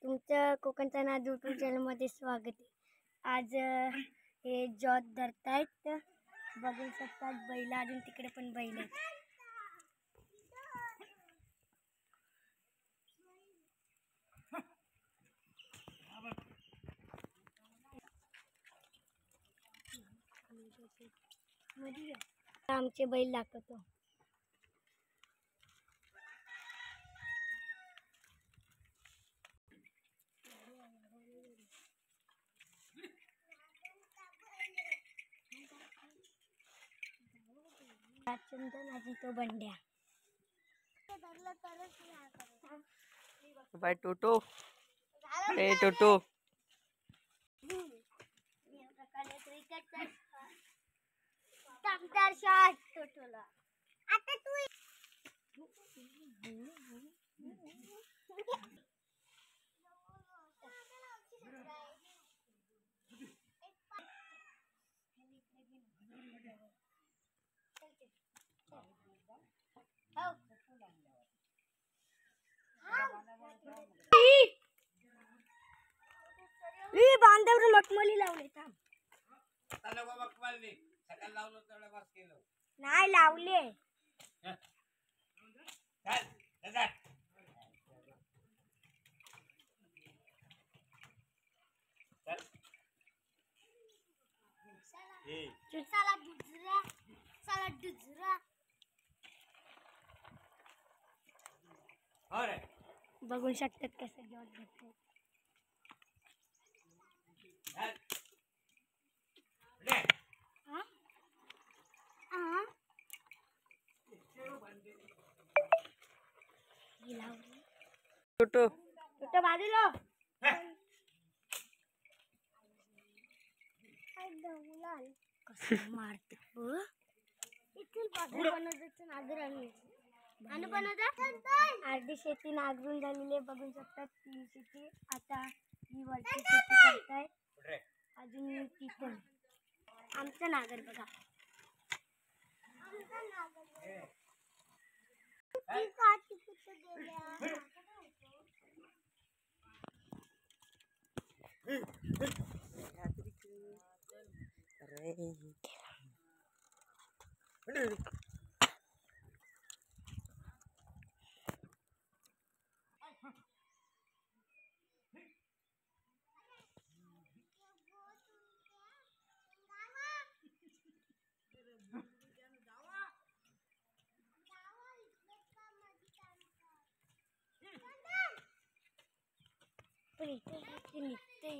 तुमचं कोकणचा नाद यूट्यूब चॅनलमध्ये स्वागत आहे। आज हे जॉत धरतायत, बघू शकतात बैल, अजून तिकडे पण बैल आहेत। आमचे बैल दाखवतो। चंदन आजी तो बंड्या बाय टोटो ए टोटो आता तू बांधावर मखमली लावले नाही लावले बघू शकतात कसं जॉट भेटतो। टोटो टोटो बाजूला कसं मारते अर्धी शेती नांगरून झालेली बघू शकतात। 3 शेती आता ही वरची शेती करताय, अजून ती पण आमचं नागर बघा। पण इथे निघते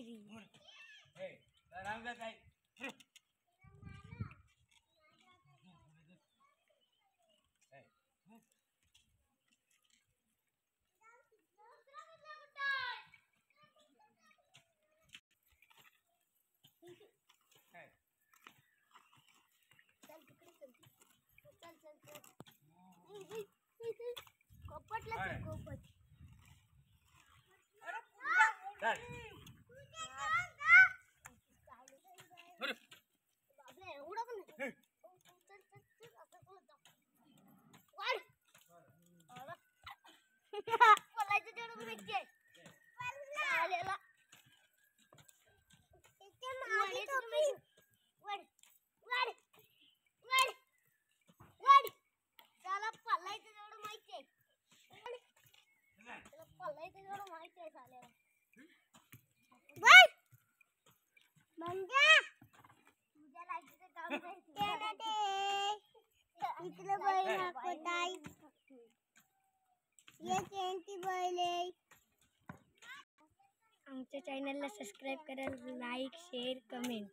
आमच्या चॅनलला सबस्क्राईब करा, लाईक, शेअर, कमेंट।